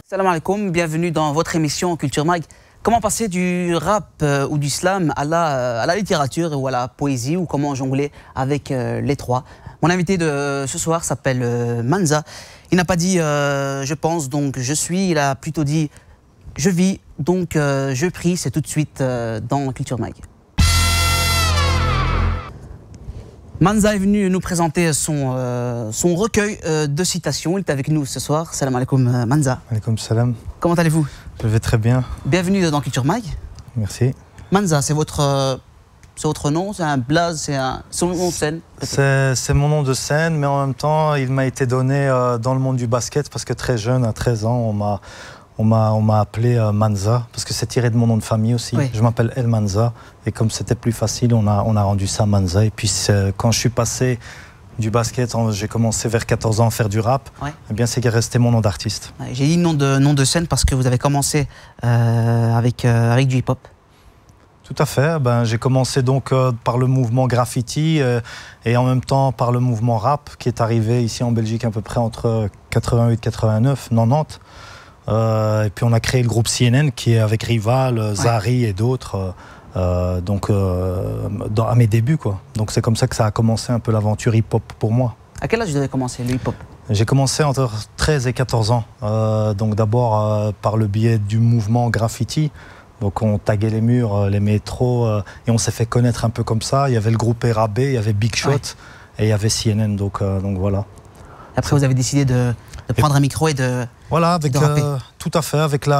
Salam alaikum, bienvenue dans votre émission Culture Mag. Comment passer du rap ou du slam à la littérature ou à la poésie, ou comment jongler avec les trois. Mon invité de ce soir s'appelle Manza. Il n'a pas dit je pense donc je suis, il a plutôt dit je vis donc je prie. C'est tout de suite dans Culture Mag. Manza est venu nous présenter son recueil de citations. Il est avec nous ce soir. Salam alaikum Manza. Alaikum salam. Comment allez-vous? Je vais très bien. Bienvenue dans Culture Mag. Merci. Manza, c'est votre nom, c'est un blaze, c'est son nom de scène? C'est mon nom de scène, mais en même temps, il m'a été donné dans le monde du basket parce que très jeune, à 13 ans, on m'a appelé Manza, parce que c'est tiré de mon nom de famille aussi. Oui. Je m'appelle El Manza, et comme c'était plus facile, on a rendu ça Manza. Et puis quand je suis passé du basket, j'ai commencé vers 14 ans à faire du rap, ouais. Eh bien c'est resté mon nom d'artiste. Ouais, j'ai dit nom de scène parce que vous avez commencé avec du hip-hop. Tout à fait. Ben, j'ai commencé donc par le mouvement graffiti et en même temps par le mouvement rap qui est arrivé ici en Belgique à peu près entre 88, 89, 90. Et puis on a créé le groupe CNN qui est avec Rival, Zari et d'autres, à mes débuts, quoi. Donc c'est comme ça que ça a commencé un peu l'aventure hip-hop pour moi. À quel âge vous avez commencé le hip-hop? J'ai commencé entre 13 et 14 ans, donc d'abord par le biais du mouvement graffiti. Donc on taguait les murs, les métros, et on s'est fait connaître un peu comme ça. Il y avait le groupe RAB, il y avait Big Shot, ouais. Et il y avait CNN, donc voilà. Après vous avez décidé de prendre un micro et de... Voilà, avec, tout à fait. Avec il y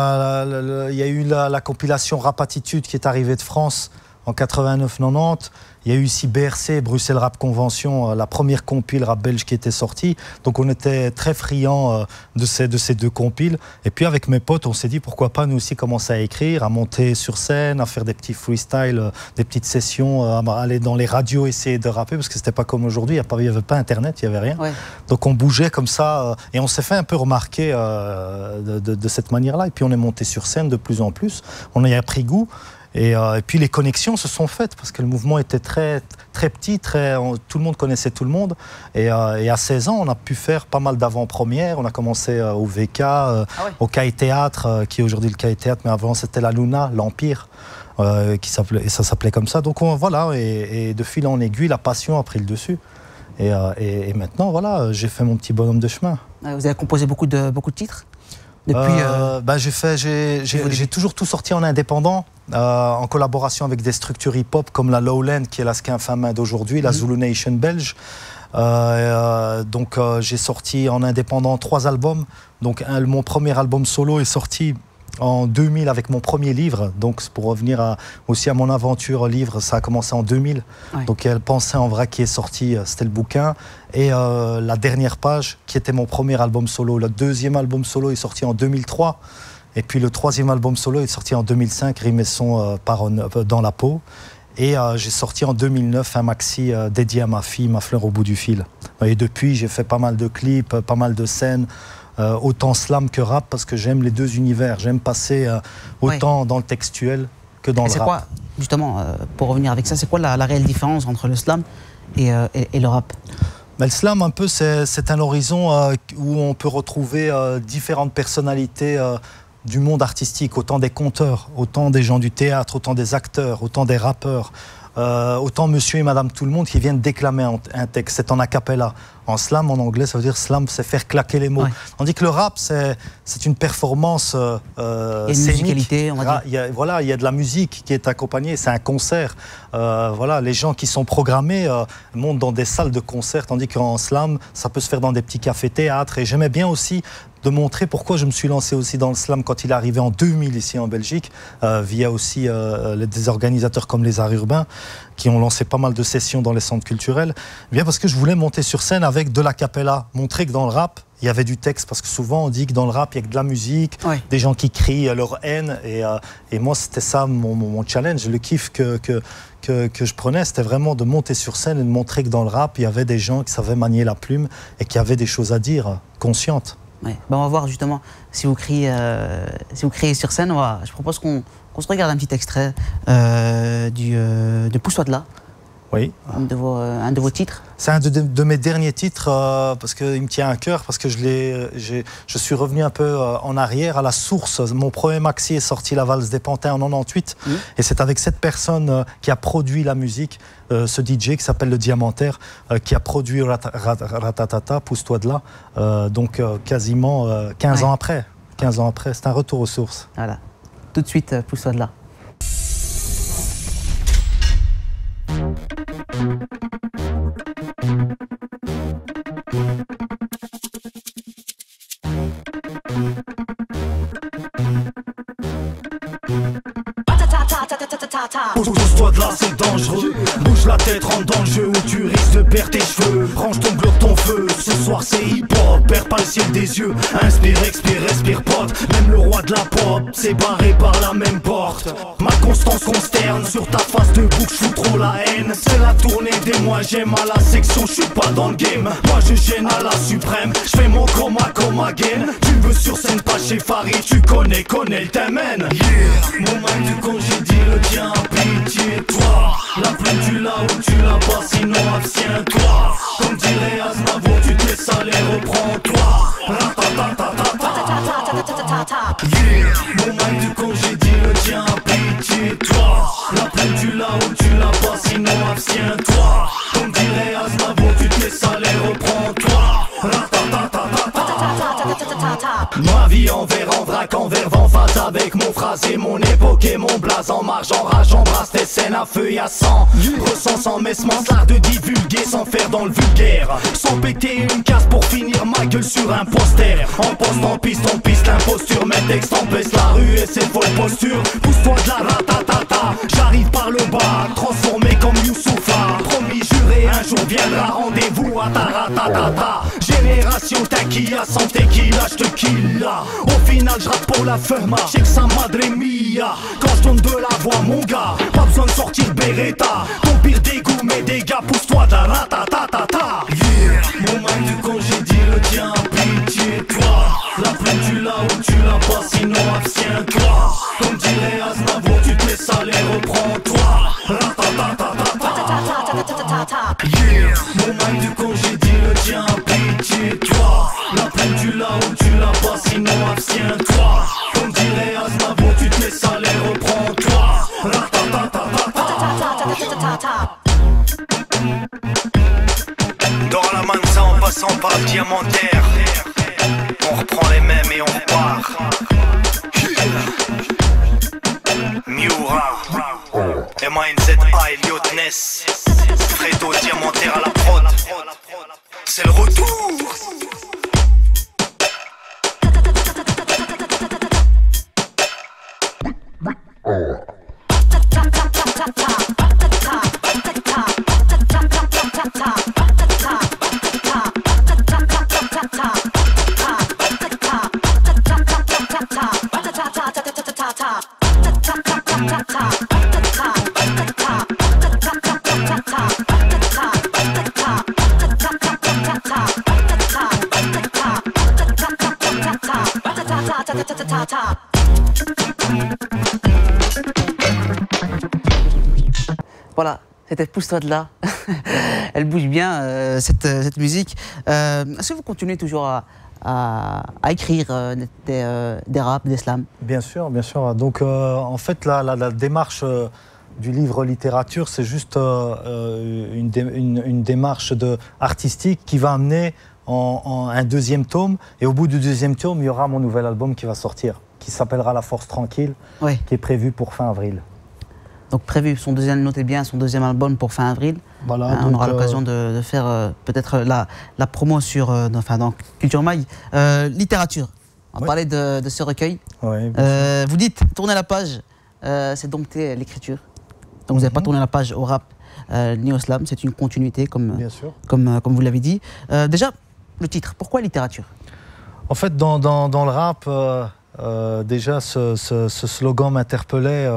a eu la compilation Rap Attitude qui est arrivée de France en 89-90. Il y a eu ici BRC, Bruxelles Rap Convention, la première compile rap belge qui était sortie. Donc on était très friands de ces deux compiles. Et puis avec mes potes, on s'est dit pourquoi pas nous aussi commencer à écrire, à monter sur scène, à faire des petits freestyles, des petites sessions, à aller dans les radios, essayer de rapper, parce que c'était pas comme aujourd'hui, il n'y avait pas Internet, il n'y avait rien. Ouais. Donc on bougeait comme ça, et on s'est fait un peu remarquer de cette manière-là. Et puis on est monté sur scène de plus en plus. On y a pris goût. Et puis les connexions se sont faites parce que le mouvement était très petit, tout le monde connaissait tout le monde. Et à 16 ans, on a pu faire pas mal d'avant-premières. On a commencé au VK, au CAI Théâtre, qui est aujourd'hui le CAI Théâtre, mais avant c'était la Luna, l'Empire, et ça s'appelait comme ça. Donc voilà, et de fil en aiguille, la passion a pris le dessus. Et maintenant, voilà, j'ai fait mon petit bonhomme de chemin. Vous avez composé beaucoup de titres? J'ai toujours tout sorti en indépendant, en collaboration avec des structures hip-hop comme la Lowland, qui est la Skinfama d'aujourd'hui, la Zulu Nation belge. Donc j'ai sorti en indépendant 3 albums. Donc mon premier album solo est sorti en 2000 avec mon premier livre. Donc pour revenir aussi à mon aventure livre, ça a commencé en 2000. Ouais. Donc Elle pensait en vrai qui est sorti, c'était le bouquin. Et la dernière page qui était mon premier album solo. Le deuxième album solo est sorti en 2003. Et puis le troisième album solo est sorti en 2005, Rimes et Sons dans la peau. Et j'ai sorti en 2009 un maxi dédié à ma fille, Ma fleur au bout du fil. Et depuis, j'ai fait pas mal de clips, pas mal de scènes. Autant slam que rap, parce que j'aime les deux univers. J'aime passer autant dans le textuel que dans le rap. C'est quoi, justement, pour revenir avec ça, c'est quoi la réelle différence entre le slam et le rap? Le slam, un peu, c'est un horizon où on peut retrouver différentes personnalités du monde artistique, autant des conteurs, autant des gens du théâtre, autant des acteurs, autant des rappeurs. Autant monsieur et madame tout le monde qui viennent déclamer un texte. C'est en a cappella. En slam, en anglais, ça veut dire slam, c'est faire claquer les mots. Ouais. Tandis que le rap, c'est une performance scénique. Une musicalité, on va dire. Voilà, il y a de la musique qui est accompagnée, c'est un concert. Voilà, les gens qui sont programmés montent dans des salles de concert, tandis qu'en slam, ça peut se faire dans des petits cafés-théâtres. Et j'aimais bien aussi de montrer pourquoi je me suis lancé aussi dans le slam quand il est arrivé en 2000 ici en Belgique, via aussi des organisateurs comme les Arts Urbains, qui ont lancé pas mal de sessions dans les centres culturels. Bien parce que je voulais monter sur scène avec de la cappella, montrer que dans le rap, il y avait du texte, parce que souvent on dit que dans le rap, il y a que de la musique, ouais. Des gens qui crient leur haine, et moi c'était ça mon challenge, le kiff que je prenais, c'était vraiment de monter sur scène et de montrer que dans le rap, il y avait des gens qui savaient manier la plume et qui avaient des choses à dire, conscientes. Ouais. Ben on va voir justement si vous criez sur scène. Je propose qu'on se regarde un petit extrait de Pousse-toi de là. Oui. Un de vos titres. C'est un de mes derniers titres parce qu'il me tient à cœur, parce que je suis revenu un peu en arrière à la source. Mon premier maxi est sorti La Valse des Pantins en 98 et c'est avec cette personne qui a produit la musique, ce DJ qui s'appelle Le Diamantaire, qui a produit Ratatata, Pousse-toi de là, donc quasiment 15 ans après. 15 ans après, c'est un retour aux sources. Voilà. Tout de suite, Pousse-toi de là. Pousse-toi de là, c'est dangereux. Bouge la tête, rentre dans le jeu où tu risques de perdre tes cheveux. Range ton globe, ton feu. Ce soir c'est hip-hop. Perds pas le ciel des yeux. Inspire, expire, respire, pote. Même le roi de la pop s'est barré par la même porte. Ma constance consterne. Sur ta face de bouc, j'fous trop la haine. C'est la tournée des moi j'aime. À la section, j'suis pas dans le game. Moi je gêne à la suprême. J'fais mon coma comme again. Tu veux sur scène, pas chez Farid. Tu connais le t'amène. Yeah. Mon mec du congédie le tien. Pitié-toi, la plume tu l'as ou tu l'as pas, sinon abstiens-toi. Comme dirait Aznavour, tu te laisses aller, reprends-toi. Yeah, mon mic du congédie le tien, pitié-toi. La plume tu l'as ou tu l'as pas, sinon abstiens-toi. Comme dirait Aznavour, tu te laisses aller, reprends-toi. Ma vie en verre, en vrac, en verve, en face avec mon phrasé, mon époque et mon blaze en marge, en rage, embrasse tes scènes à feu et à sang. Ressens sans mesmence l'art de divulguer sans faire dans le vulgaire. Sans péter une case pour finir ma gueule sur un poster. En poste, en piste, l'imposture, mes textes empêchent la rue et ses folles postures. Pousse-toi de la ratatata, j'arrive par le bas, transformé comme Youssoufa. Promis, juré, un jour viendra, rendez-vous à ta ratatata. Génération taquilla, sans tequila, j'te kill là. Au final j'rappe pour la fema, j'sais que ça madre mia. Quand j'donne de la voix mon gars, pas besoin de sortir Beretta. Ton pire dégoût, mes dégâts, pousse-toi de la ratatata. Yeah, mon mic du congédie le tien, pitié-toi. La plume tu l'as ou tu l'as pas, sinon abstiens-toi. Comme dirait Aznavour, tu te laisses aller, reprends-toi. Yeah, mon mic du congédie le tien, pitié-toi. La plume tu l'as ou tu l'as pas, sinon abstiens-toi. Comme dirait Aznavour, tu te laisses aller, reprends-toi. Dans la mansa en passant par le diamantaire, on reprend les mêmes et on repart. Miura, M-A-N-Z-A, Elliot Ness, Fredo diamantaire à la prod. C'est le retour. Voilà, c'était Pousse-toi de là. Elle bouge bien, cette musique. Est-ce que vous continuez toujours à écrire des raps, des slams? Bien sûr, bien sûr. Donc, en fait, la démarche du livre littérature, c'est juste une démarche artistique qui va amener en un deuxième tome. Et au bout du deuxième tome, il y aura mon nouvel album qui va sortir, qui s'appellera La Force Tranquille, oui, qui est prévu pour fin avril. Donc prévu, notez bien, son deuxième album pour fin avril. Voilà, on aura l'occasion de faire peut-être la promo dans Culture Mag. Littérature, on parlait de ce recueil. Oui, vous dites, tourner la page, c'est dompter l'écriture. Donc vous n'avez pas tourné la page au rap ni au slam, c'est une continuité comme vous l'avez dit. Déjà, le titre, pourquoi littérature? En fait, dans le rap, déjà ce slogan m'interpellait.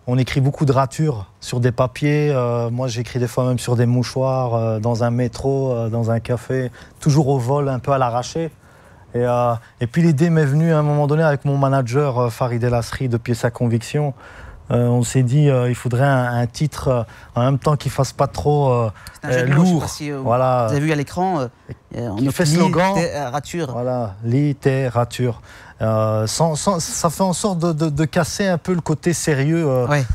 On écrit beaucoup de ratures sur des papiers. Moi, j'écris des fois même sur des mouchoirs, dans un métro, dans un café, toujours au vol, un peu à l'arraché. Et puis l'idée m'est venue à un moment donné avec mon manager Farid El Asri de Pièce à Conviction, On s'est dit il faudrait un titre en même temps qui fasse pas trop lourd. Voilà. Vous avez vu à l'écran, qui fait slogan. Littérature. Voilà, littérature. Ça fait en sorte de casser un peu le côté sérieux,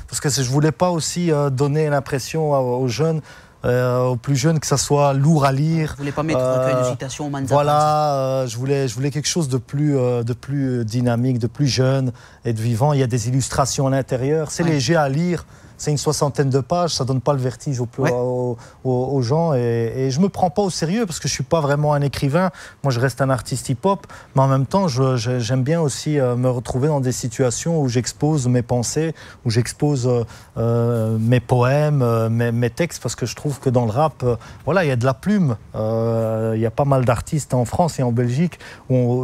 parce que je voulais pas aussi donner l'impression aux jeunes. Aux plus jeunes, que ça soit lourd à lire. Vous voulez pas mettre recueil de citations, Manza? Voilà, je voulais quelque chose de plus dynamique, de plus jeune et de vivant. Il y a des illustrations à l'intérieur. C'est léger à lire. C'est une 60aine de pages, ça donne pas le vertige aux gens. Et je me prends pas au sérieux parce que je suis pas vraiment un écrivain. Moi, je reste un artiste hip-hop. Mais en même temps, j'aime bien aussi me retrouver dans des situations où j'expose mes pensées, où j'expose mes poèmes, mes textes, parce que je trouve que dans le rap, voilà, il y a de la plume. Il y a pas mal d'artistes en France et en Belgique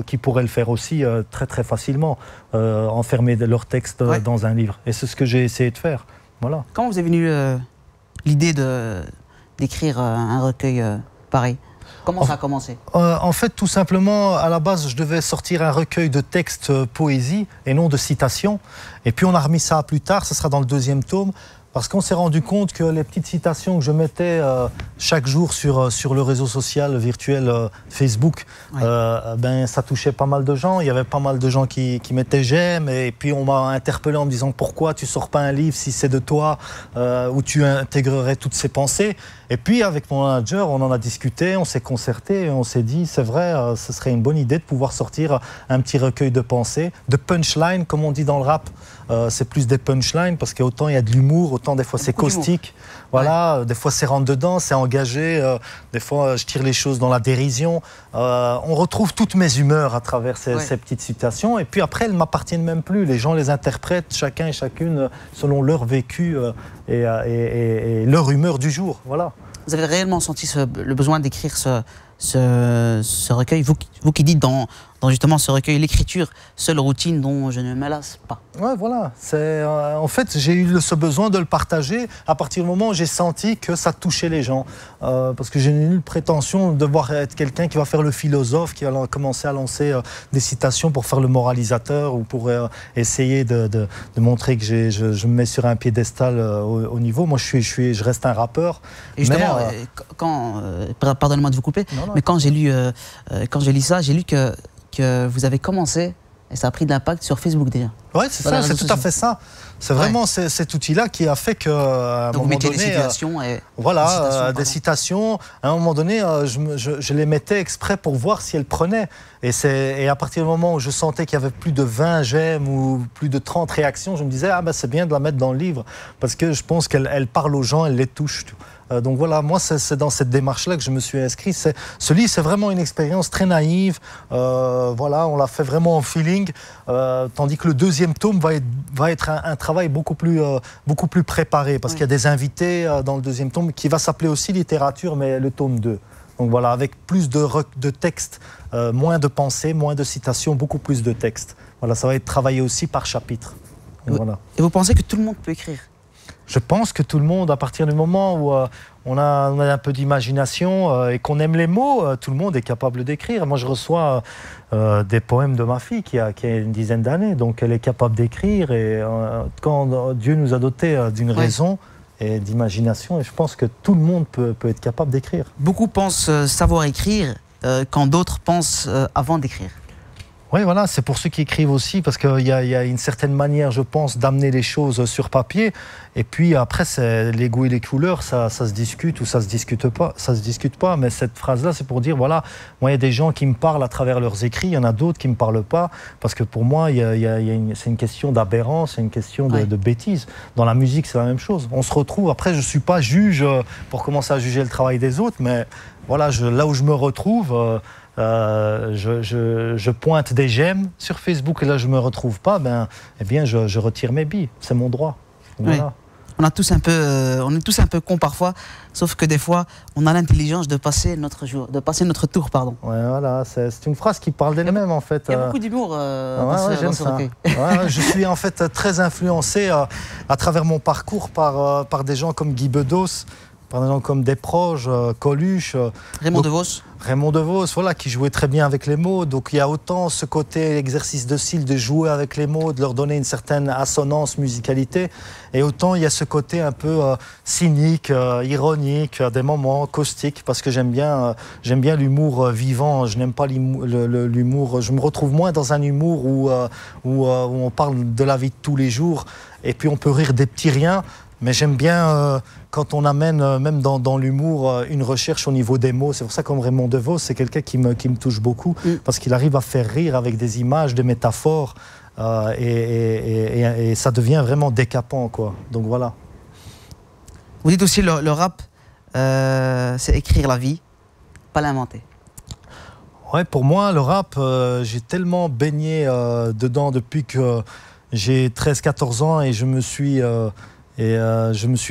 qui pourraient le faire aussi très très facilement, enfermer leurs textes dans un livre. Et c'est ce que j'ai essayé de faire. Voilà. Comment vous avez venu l'idée d'écrire un recueil pareil? Comment ça a commencé? En fait, tout simplement, à la base, je devais sortir un recueil de textes poésie et non de citations. Et puis on a remis ça plus tard, ce sera dans le 2e tome. Parce qu'on s'est rendu compte que les petites citations que je mettais chaque jour sur le réseau social virtuel Facebook, ça touchait pas mal de gens. Il y avait pas mal de gens qui mettaient j'aime. Et puis on m'a interpellé en me disant pourquoi tu sors pas un livre si c'est de toi, où tu intégrerais toutes ces pensées. Et puis avec mon manager, on en a discuté, on s'est concerté et on s'est dit c'est vrai, ce serait une bonne idée de pouvoir sortir un petit recueil de pensées, de punchline comme on dit dans le rap. C'est plus des punchlines parce qu'autant il y a de l'humour, autant des fois c'est caustique. Voilà, des fois c'est rentre dedans, c'est engagé, des fois je tire les choses dans la dérision. On retrouve toutes mes humeurs à travers ces petites citations. Et puis après, elles ne m'appartiennent même plus. Les gens les interprètent chacun et chacune selon leur vécu et leur humeur du jour. Voilà. Vous avez réellement senti le besoin d'écrire ce recueil, vous qui dites dans justement ce recueil, l'écriture, seule routine dont je ne me lasse pas. Ouais, voilà. En fait, j'ai eu ce besoin de le partager à partir du moment où j'ai senti que ça touchait les gens. Parce que j'ai nulle prétention de devoir être quelqu'un qui va faire le philosophe, qui va commencer à lancer des citations pour faire le moralisateur ou pour essayer de montrer que je me mets sur un piédestal au niveau. Moi, je reste un rappeur. Et justement, pardonnez-moi de vous couper, mais quand j'ai lu ça, j'ai lu que vous avez commencé, et ça a pris de l'impact sur Facebook déjà. Oui, c'est ça, c'est tout à fait ça. C'est vraiment cet outil-là qui a fait qu'à un moment donné... des citations des citations. À un moment donné, je les mettais exprès pour voir si elles prenaient. Et à partir du moment où je sentais qu'il y avait plus de 20 j'aime ou plus de 30 réactions, je me disais, c'est bien de la mettre dans le livre, parce que je pense qu'elle parle aux gens, elle les touche. Donc voilà, moi c'est dans cette démarche-là que je me suis inscrit. Ce livre, c'est vraiment une expérience très naïve. Voilà, on l'a fait vraiment en feeling. Tandis que le 2e tome va être un travail beaucoup plus préparé, parce qu'il y a des invités dans le 2e tome qui va s'appeler aussi littérature, mais le tome 2. Donc voilà, avec plus de textes, moins de pensées, moins de citations, beaucoup plus de textes. Voilà, ça va être travaillé aussi par chapitre. Voilà. Et vous pensez que tout le monde peut écrire? Je pense que tout le monde, à partir du moment où on a un peu d'imagination et qu'on aime les mots, tout le monde est capable d'écrire. Moi, je reçois des poèmes de ma fille qui a une dizaine d'années, donc elle est capable d'écrire. Et quand Dieu nous a dotés d'une raison et d'imagination, et je pense que tout le monde peut être capable d'écrire. Beaucoup pensent savoir écrire quand d'autres pensent avant d'écrire. Oui, voilà, c'est pour ceux qui écrivent aussi, parce qu'il y a une certaine manière, je pense, d'amener les choses sur papier. Et puis après, c'est les goûts et les couleurs, ça se discute ou ça se discute pas. Mais cette phrase-là, c'est pour dire, voilà, moi, il y a des gens qui me parlent à travers leurs écrits, il y en a d'autres qui ne me parlent pas, parce que pour moi, c'est une question d'aberrance, c'est une question de bêtise. Dans la musique, c'est la même chose. On se retrouve, après, je ne suis pas juge pour commencer à juger le travail des autres, mais voilà, là où je me retrouve... je pointe des j'aime sur Facebook et là je me retrouve pas, eh bien je retire mes billes, c'est mon droit. Voilà. On est tous un peu cons parfois, sauf que des fois on a l'intelligence de passer notre tour, pardon. Ouais, voilà, c'est une phrase qui parle d'elle-même en fait. Il y a beaucoup d'humour dans ce recueil. Je suis en fait très influencé à travers mon parcours par des gens comme Guy Bedos. par exemple comme Desproges, Coluche. Raymond DeVos. Raymond DeVos, voilà, qui jouait très bien avec les mots. Donc il y a autant ce côté exercice de style, de jouer avec les mots, de leur donner une certaine assonance, musicalité. Et autant il y a ce côté un peu cynique, ironique, des moments caustiques, parce que j'aime bien l'humour vivant. Je n'aime pas l'humour. Je me retrouve moins dans un humour où on parle de la vie de tous les jours. Et puis on peut rire des petits riens. Mais j'aime bien quand on amène, même dans l'humour, une recherche au niveau des mots. C'est pour ça que comme Raymond DeVos, c'est quelqu'un qui me touche beaucoup, parce qu'il arrive à faire rire avec des images, des métaphores, et ça devient vraiment décapant, quoi. Donc voilà. Vous dites aussi le rap, c'est écrire la vie, pas l'inventer. Ouais, pour moi, le rap, j'ai tellement baigné dedans depuis que j'ai 13-14 ans et je me suis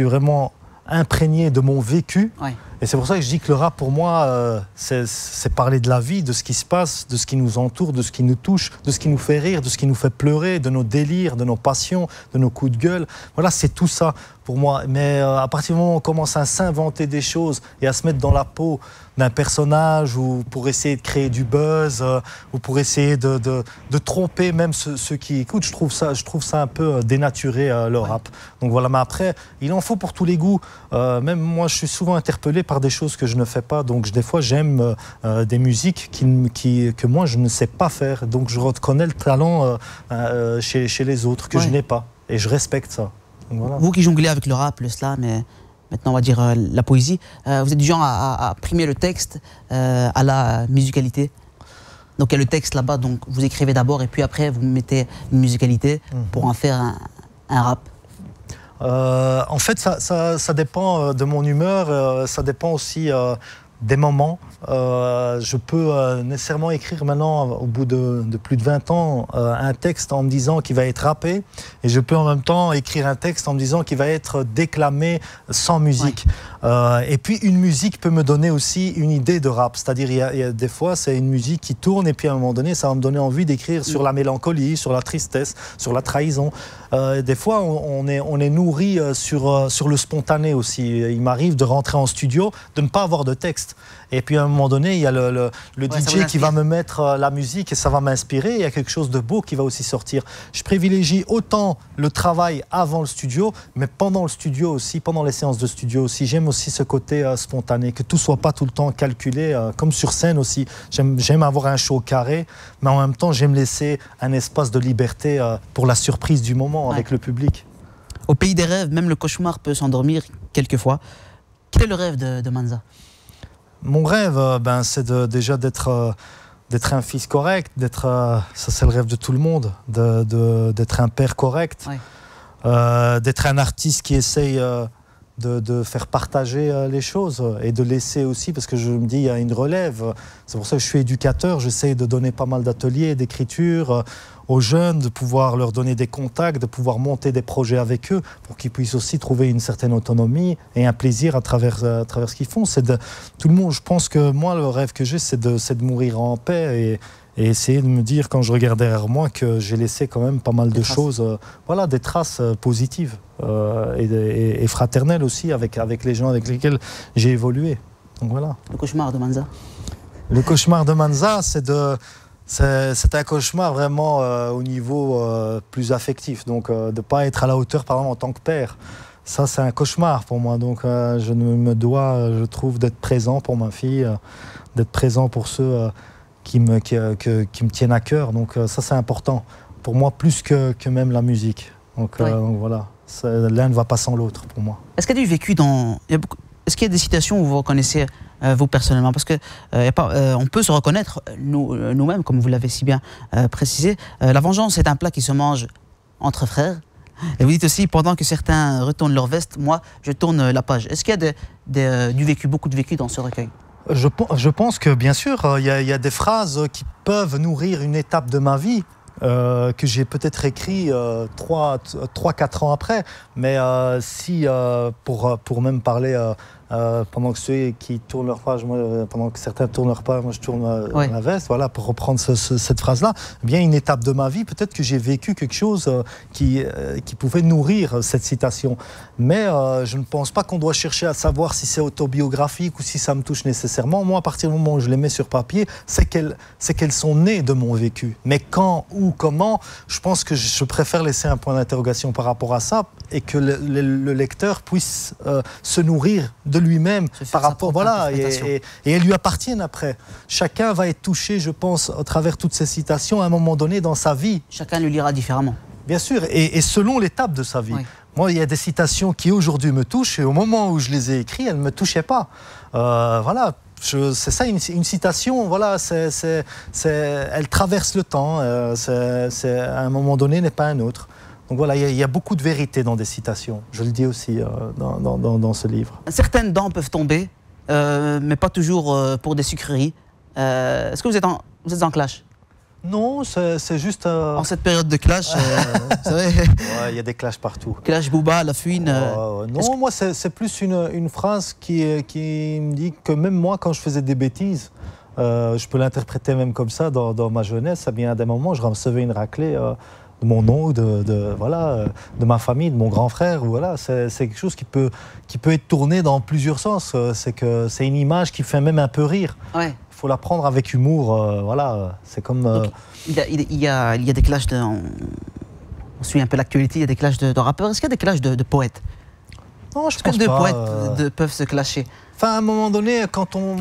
vraiment imprégné de mon vécu. Ouais. Et c'est pour ça que je dis que le rap, pour moi, c'est parler de la vie, de ce qui se passe, de ce qui nous entoure, de ce qui nous touche, de ce qui nous fait rire, de ce qui nous fait pleurer, de nos délires, de nos passions, de nos coups de gueule. Voilà, c'est tout ça pour moi. Mais à partir du moment où on commence à s'inventer des choses et à se mettre dans la peau d'un personnage ou pour essayer de créer du buzz ou pour essayer de tromper même ceux qui écoutent, je trouve ça un peu dénaturé, le rap. Donc voilà, mais après, il en faut pour tous les goûts. Même moi, je suis souvent interpellé par des choses que je ne fais pas. Donc des fois, j'aime des musiques que moi, je ne sais pas faire. Donc je reconnais le talent chez les autres que je n'ai pas. Et je respecte ça. Donc, voilà. Vous qui jonglez avec le rap, le slam, et maintenant on va dire la poésie, vous êtes du genre à primer le texte à la musicalité. Donc il y a le texte là-bas, donc vous écrivez d'abord et puis après vous mettez une musicalité pour en faire un rap. En fait, ça dépend de mon humeur, ça dépend aussi des moments. Je peux nécessairement écrire maintenant, au bout de plus de 20 ans, un texte en me disant qu'il va être rappé, et je peux en même temps écrire un texte en me disant qu'il va être déclamé sans musique. Ouais. Et puis une musique peut me donner aussi une idée de rap, c'est-à-dire il y a des fois c'est une musique qui tourne et puis à un moment donné ça va me donner envie d'écrire sur la mélancolie, sur la tristesse, sur la trahison. Des fois on est nourri sur le spontané aussi. Il m'arrive de rentrer en studio, de ne pas avoir de texte. Et puis à un moment donné, il y a le DJ qui va me mettre la musique et ça va m'inspirer. Il y a quelque chose de beau qui va aussi sortir. Je privilégie autant le travail avant le studio, mais pendant le studio aussi, pendant les séances de studio aussi. J'aime aussi ce côté spontané, que tout soit pas tout le temps calculé, comme sur scène aussi. J'aime avoir un show carré, mais en même temps, j'aime laisser un espace de liberté pour la surprise du moment avec le public. Au pays des rêves, même le cauchemar peut s'endormir quelquefois. Quel est le rêve de Manza ? Mon rêve, c'est déjà d'être un fils correct, ça c'est le rêve de tout le monde, d'être un père correct, d'être un artiste qui essaye de faire partager les choses et de laisser aussi, parce que je me dis il y a une relève. C'est pour ça que je suis éducateur, j'essaie de donner pas mal d'ateliers d'écriture aux jeunes, de pouvoir leur donner des contacts, de pouvoir monter des projets avec eux pour qu'ils puissent aussi trouver une certaine autonomie et un plaisir à travers ce qu'ils font. Tout le monde, je pense que moi, le rêve que j'ai, c'est de mourir en paix et essayer de me dire, quand je regarde derrière moi, que j'ai laissé quand même pas mal de choses, voilà, des traces positives et fraternelles aussi avec les gens avec lesquels j'ai évolué. Donc voilà. Le cauchemar de Manza. Le cauchemar de Manza, c'est un cauchemar vraiment au niveau plus affectif, donc de ne pas être à la hauteur, par exemple, en tant que père. Ça, c'est un cauchemar pour moi, donc je me dois, je trouve, d'être présent pour ma fille, d'être présent pour ceux qui me tiennent à cœur, donc ça, c'est important. Pour moi, plus que même la musique. Donc voilà, l'un ne va pas sans l'autre pour moi. Est-ce qu'il y a du vécu Est-ce qu'il y a des situations où vous reconnaissez vous personnellement, parce que on peut se reconnaître nous-mêmes, comme vous l'avez si bien précisé. La vengeance est un plat qui se mange entre frères. Et vous dites aussi, pendant que certains retournent leur veste, moi, je tourne la page. Est-ce qu'il y a du vécu, beaucoup de vécu dans ce recueil ? Je pense que, bien sûr, il y a des phrases qui peuvent nourrir une étape de ma vie. Que j'ai peut-être écrit 3-4 ans après, mais si pour même parler pendant que ceux qui tournent leur page, pendant que certains tournent leur page, moi je tourne la veste, voilà, pour reprendre cette phrase-là. Eh bien, une étape de ma vie, peut-être que j'ai vécu quelque chose qui pouvait nourrir cette citation. Mais je ne pense pas qu'on doit chercher à savoir si c'est autobiographique ou si ça me touche nécessairement. Moi, à partir du moment où je les mets sur papier, c'est qu'elles sont nées de mon vécu. Mais quand, où, comment, je pense que je préfère laisser un point d'interrogation par rapport à ça et que le lecteur puisse se nourrir de lui-même par rapport, voilà, et elles lui appartiennent après. Chacun va être touché, je pense, à travers toutes ces citations à un moment donné dans sa vie. Chacun le lira différemment. Bien sûr, et selon l'étape de sa vie. Oui. Moi, il y a des citations qui aujourd'hui me touchent et au moment où je les ai écrites, elles ne me touchaient pas. Voilà. C'est ça, une citation, voilà, elle traverse le temps, à un moment donné n'est pas un autre. Donc voilà, il y a beaucoup de vérité dans des citations, je le dis aussi dans ce livre. Certaines dents peuvent tomber, mais pas toujours pour des sucreries. Est-ce que vous êtes en clash? Non, c'est juste... En cette période de clash, c'est vrai. Il y a des clashs partout. Clash Booba, La Fouine. Non, moi, c'est plus une phrase qui me dit que même moi, quand je faisais des bêtises, je peux l'interpréter même comme ça dans ma jeunesse. À bien des moments, je recevais une raclée de mon oncle, de ma famille, de mon grand frère. Voilà, c'est quelque chose qui peut être tourné dans plusieurs sens. C'est une image qui fait même un peu rire. Ouais. Il faut la prendre avec humour, voilà, c'est comme... Donc, il y a des clashs on suit un peu l'actualité, il y a des clashs de rappeurs. Est-ce qu'il y a des clashs de poètes? Non, je pense pas. Est-ce que deux poètes peuvent se clasher? Enfin, à un moment donné,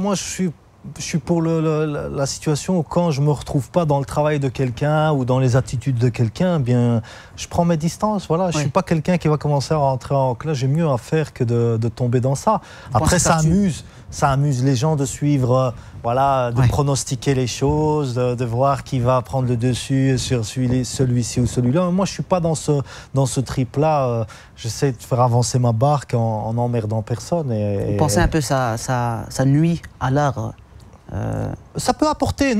moi je suis pour la situation où quand je me retrouve pas dans le travail de quelqu'un ou dans les attitudes de quelqu'un, bien, je prends mes distances, voilà. Je suis pas quelqu'un qui va commencer à rentrer en clash, j'ai mieux à faire que de tomber dans ça. Après, ça amuse les gens de suivre, de pronostiquer les choses, de voir qui va prendre le dessus sur celui-ci ou celui-là. Moi, je suis pas dans ce trip-là. J'essaie de faire avancer ma barque en emmerdant personne. Vous pensez un peu ça nuit à l'art? Ça peut apporter,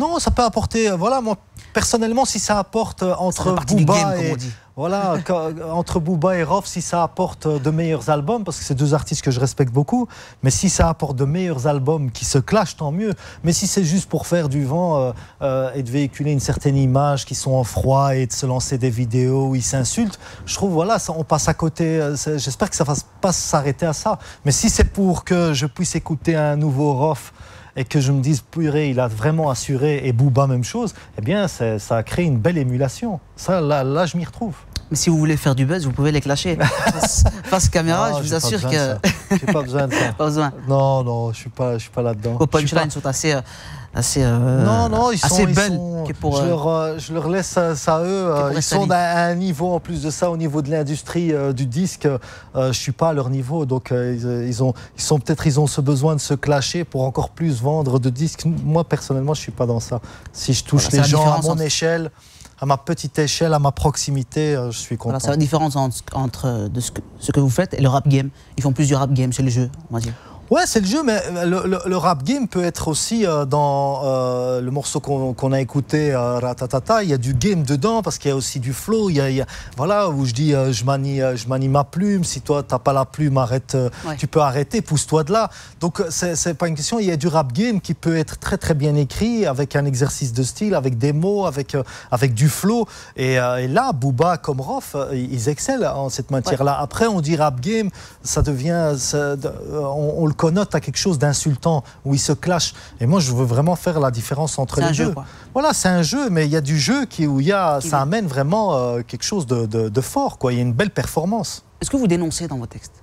voilà, moi, personnellement, si ça apporte entre Booba et Rof, si ça apporte de meilleurs albums, parce que c'est deux artistes que je respecte beaucoup, mais si ça apporte de meilleurs albums qui se clashent, tant mieux. Mais si c'est juste pour faire du vent et de véhiculer une certaine image, qui sont en froid et de se lancer des vidéos où ils s'insultent, je trouve, voilà, on passe à côté. J'espère que ça ne va pas s'arrêter à ça. Mais si c'est pour que je puisse écouter un nouveau Rof et que je me dise, purée, il a vraiment assuré, et Booba, même chose, eh bien, ça a créé une belle émulation. Ça, là, je m'y retrouve. Mais si vous voulez faire du buzz, vous pouvez les clasher. Face caméra, je vous assure que... J'ai pas besoin de ça. Pas besoin. Non, je suis pas là-dedans. Vos punchlines sont assez belles. Je leur laisse ça à eux. Ils sont à un niveau, en plus de ça, au niveau de l'industrie du disque. Je suis pas à leur niveau. Donc, ils ont ce besoin de se clasher pour encore plus vendre de disques. Moi, personnellement, je suis pas dans ça. Si je touche les gens à mon échelle, à ma petite échelle, à ma proximité, je suis content. C'est la différence entre ce que vous faites et le rap game. Ils font plus du rap game, c'est le jeu, on va dire. Ouais, c'est le jeu, mais le rap game peut être aussi dans le morceau qu'on a écouté, Ratatata, il y a du game dedans, parce qu'il y a aussi du flow, voilà, où je dis, je manie ma plume, si toi, t'as pas la plume, arrête, tu peux arrêter, pousse-toi de là. Donc, c'est pas une question, il y a du rap game qui peut être très, très bien écrit, avec un exercice de style, avec des mots, avec du flow, et là, Booba comme Rof, ils excellent en cette matière-là. Ouais. Après, on dit rap game, ça devient, on le connote à quelque chose d'insultant, où ils se clashent. Et moi, je veux vraiment faire la différence entre les deux. Voilà, c'est un jeu, mais il y a du jeu ça amène vraiment quelque chose de fort, quoi. Il y a une belle performance. Est-ce que vous dénoncez dans vos textes?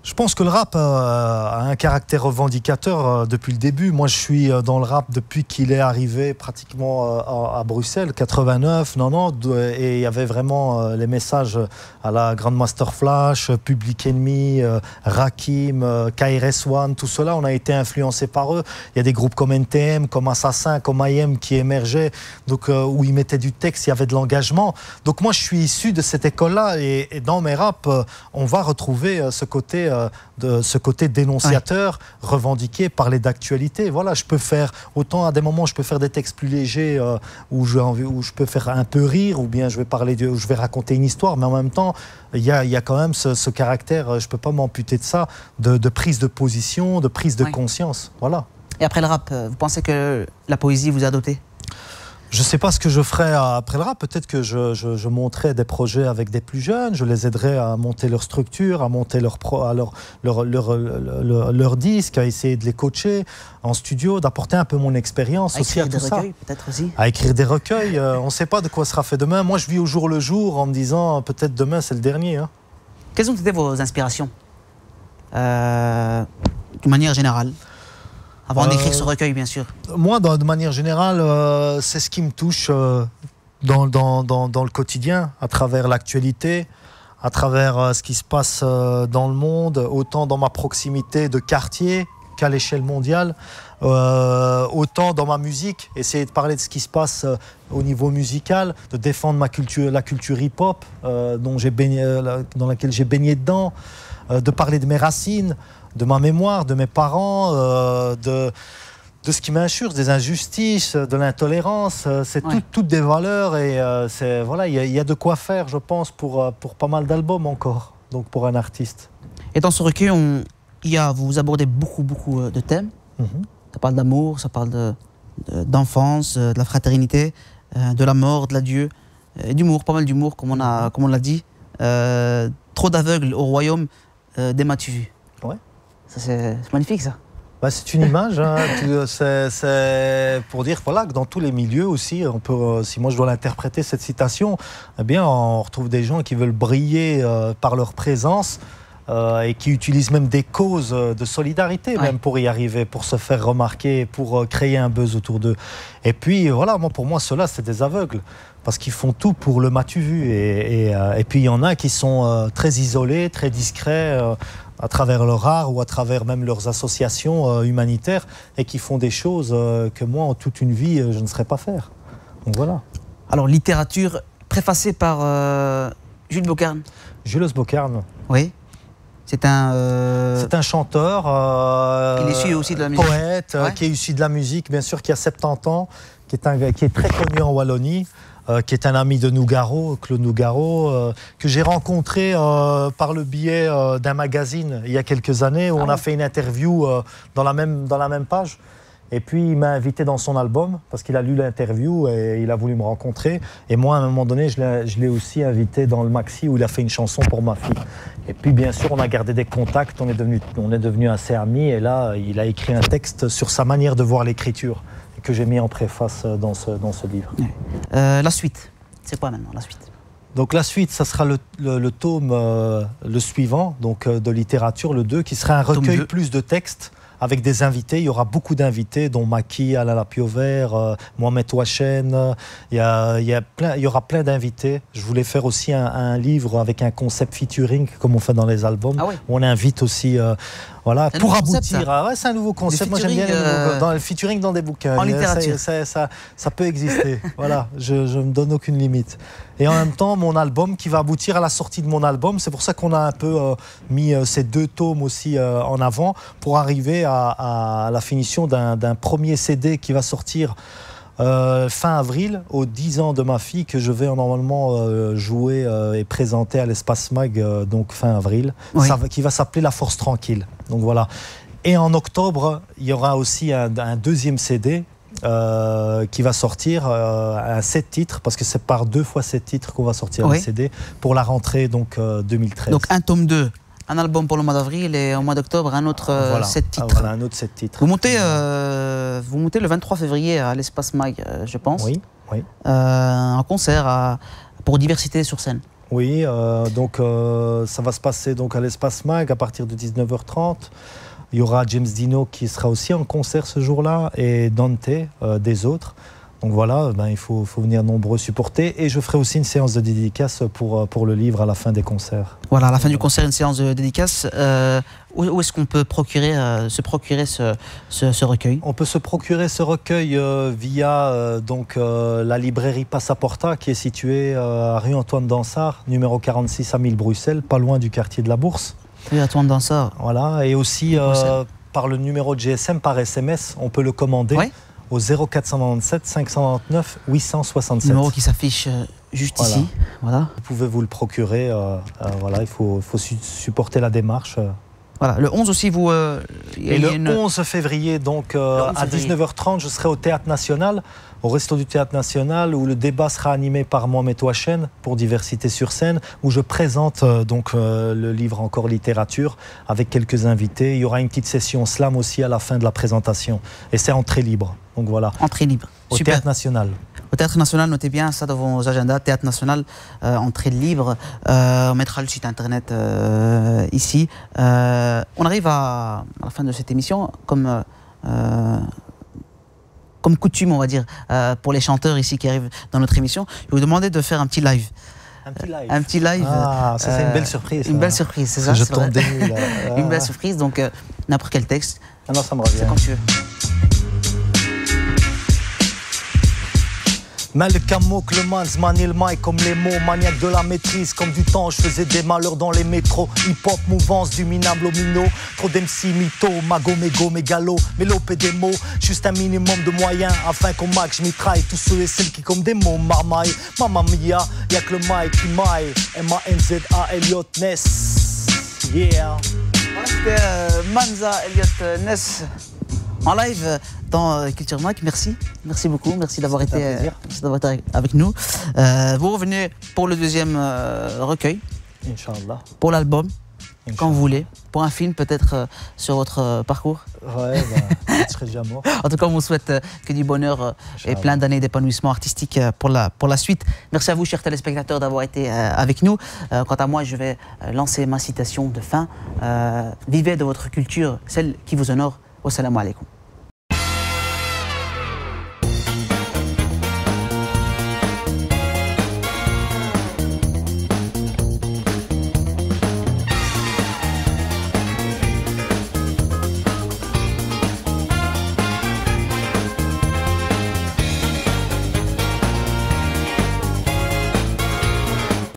Je pense que le rap a un caractère revendicateur depuis le début. Moi, je suis dans le rap depuis qu'il est arrivé pratiquement à Bruxelles, 89, 90, et il y avait vraiment les messages à la Grandmaster Flash, Public Enemy, Rakim, KRS-One, tout cela, on a été influencés par eux. Il y a des groupes comme NTM, comme Assassin, comme IM qui émergeaient, donc, où ils mettaient du texte, il y avait de l'engagement. Donc moi, je suis issu de cette école-là, et dans mes raps, on va retrouver ce côté de ce côté dénonciateur, revendiqué, parler d'actualité. Voilà, je peux faire, autant à des moments, je peux faire des textes plus légers où je peux faire un peu rire, ou bien je vais raconter une histoire, mais en même temps, il y a quand même ce caractère, je ne peux pas m'amputer de ça, de prise de position, de prise de conscience. Voilà. Et après le rap, vous pensez que la poésie vous a doté? Je ne sais pas ce que je ferai après le rap. Peut-être que je monterai des projets avec des plus jeunes. Je les aiderai à monter leur structure, à monter leur disque, à essayer de les coacher en studio, d'apporter un peu mon expérience aussi à tout ça. À écrire des recueils, peut-être aussi. À écrire des recueils. On ne sait pas de quoi sera fait demain. Moi, je vis au jour le jour en me disant peut-être demain, c'est le dernier. Hein. Quelles ont été vos inspirations de manière générale? Avant d'écrire ce recueil, bien sûr. Moi, de manière générale, c'est ce qui me touche dans le quotidien, à travers l'actualité, à travers ce qui se passe dans le monde, autant dans ma proximité de quartier qu'à l'échelle mondiale, autant dans ma musique, essayer de parler de ce qui se passe au niveau musical, de défendre la culture hip-hop dans laquelle j'ai baigné dedans, de parler de mes racines, de ma mémoire, de mes parents, de ce qui m'insurge, des injustices, de l'intolérance. C'est toutes des valeurs et voilà, il y a de quoi faire, je pense, pour pas mal d'albums encore, donc pour un artiste. Et dans ce recueil, vous abordez beaucoup de thèmes. Ça parle d'amour, ça parle d'enfance, de la fraternité, de la mort, de l'adieu, d'humour, pas mal d'humour, comme on l'a dit. Trop d'aveugles au royaume des m'as-tu vu. Ouais. C'est magnifique, ça. Bah, c'est une image, hein. C'est pour dire voilà, que dans tous les milieux aussi, si moi je dois l'interpréter, cette citation, eh bien, on retrouve des gens qui veulent briller par leur présence et qui utilisent même des causes de solidarité même pour y arriver, pour se faire remarquer, pour créer un buzz autour d'eux. Et puis voilà, pour moi, ceux-là, c'est des aveugles. Parce qu'ils font tout pour le m'as-tu vu. Et puis il y en a qui sont très isolés, très discrets, à travers leur art ou à travers même leurs associations humanitaires, et qui font des choses que moi, en toute une vie, je ne saurais pas faire. Donc voilà. Alors, littérature préfacée par Jules Bocarn. Jules Bocarn. Oui. C'est un chanteur, il est issu aussi de la musique. Poète, qui est issu de la musique, bien sûr, qui a 70 ans, qui est très connu en Wallonie, qui est un ami de Nougaro, Claude Nougaro, que j'ai rencontré par le biais d'un magazine il y a quelques années, où on a fait une interview dans la même page. Et puis il m'a invité dans son album, parce qu'il a lu l'interview et il a voulu me rencontrer. Et moi, à un moment donné, je l'ai aussi invité dans le maxi où il a fait une chanson pour ma fille. Et puis bien sûr, on a gardé des contacts, on est devenus assez amis. Et là, il a écrit un texte sur sa manière de voir l'écriture, que j'ai mis en préface dans ce livre. La suite, c'est quoi maintenant la suite? Donc la suite, ça sera le tome, le suivant, donc de littérature, le 2, qui sera un recueil plus de textes, avec des invités. Il y aura beaucoup d'invités, dont Maki, Alain Lapiouvert, Mohamed Ouachen. Il y aura plein d'invités. Je voulais faire aussi un livre avec un concept featuring, comme on fait dans les albums. Où on invite aussi, voilà, pour aboutir. C'est un nouveau concept. Moi, j'aime bien le featuring dans des bouquins. En littérature. Ça peut exister. Voilà, je ne me donne aucune limite. Et en même temps, mon album qui va aboutir à la sortie de mon album, c'est pour ça qu'on a un peu mis ces 2 tomes aussi en avant, pour arriver à la finition d'un premier CD qui va sortir fin avril, aux 10 ans de ma fille, que je vais normalement jouer et présenter à l'Espace Mag, donc fin avril, qui va s'appeler La Force Tranquille. Donc voilà. Et en octobre, il y aura aussi un deuxième CD qui va sortir, un 7 titres, parce que c'est par 2 fois 7 titres qu'on va sortir le CD, pour la rentrée donc 2013. Donc un tome 2, un album pour le mois d'avril, et au mois d'octobre un autre 7 titres. Voilà, un autre 7 titres. Vous montez le 23 février à l'Espace Mag, je pense. Oui. Un concert pour Diversité sur scène. Oui, donc ça va se passer donc à l'Espace Mag à partir de 19h30. Il y aura James Dino qui sera aussi en concert ce jour-là, et Dante des autres. Donc voilà, il faut venir nombreux supporter. Et je ferai aussi une séance de dédicace pour le livre à la fin des concerts. Voilà, à la fin du concert, une séance de dédicace. Où est-ce qu'on peut se procurer ce recueil? On peut se procurer ce recueil via la librairie Passaporta, qui est située à rue Antoine Dansart, numéro 46 à 1000 Bruxelles, pas loin du quartier de la Bourse. Oui, à toi danseur. Voilà, et aussi par le numéro de GSM, par SMS, on peut le commander au 0497 599 867. Numéro qui s'affiche juste ici. Voilà. Vous pouvez vous le procurer. Voilà, il faut supporter la démarche. Voilà, le 11 aussi, vous... et le 11 février, donc à 19h30, je serai au Théâtre National, au Resto du Théâtre National, où le débat sera animé par Mohamed Ouachen pour Diversité sur scène, où je présente donc le livre Encore littérature avec quelques invités. Il y aura une petite session slam aussi à la fin de la présentation. Et c'est entrée libre. Donc voilà. Entrée libre. Au Super. Théâtre National. Au Théâtre National, notez bien ça dans vos agendas. Théâtre National, entrée libre. On mettra le site internet ici. On arrive à la fin de cette émission, comme coutume, on va dire, pour les chanteurs ici qui arrivent dans notre émission. Je vais vous demander de faire un petit live. Un petit live. Ah, ça c'est une belle surprise. Une belle surprise, c'est ça. Je tombe dénu, là. Une belle surprise, donc n'importe quel texte. Ah non, ça me revient. C'est quand tu veux. Mais le camo, le mansman, il maille comme les mots, maniaque de la maîtrise, comme du temps, je faisais des malheurs dans les métros, hip-hop, mouvance, du minable au minot, trop d'MC, mytho, mago, mégo, mégalo, mélopé des mots, juste un minimum de moyens, afin qu'on max, je mitraille tous ceux et celles qui comme des mots, marmaille, mamma mia, y'a que le maille qui maille, M-A-N-Z-A, Elliot Ness, yeah. Voilà, c'était Manza, Elliot Ness, en live dans Culture Mag. Merci beaucoup, merci d'avoir été avec nous. Vous revenez pour le deuxième recueil, Inch'Allah. Pour l'album, quand vous voulez, pour un film peut-être sur votre parcours. Ouais, je serai déjà mort. En tout cas, on vous souhaite que du bonheur et plein d'années d'épanouissement artistique pour la suite. Merci à vous, chers téléspectateurs, d'avoir été avec nous. Quant à moi, je vais lancer ma citation de fin. Vivez de votre culture, celle qui vous honore. Wassalamu alaikum.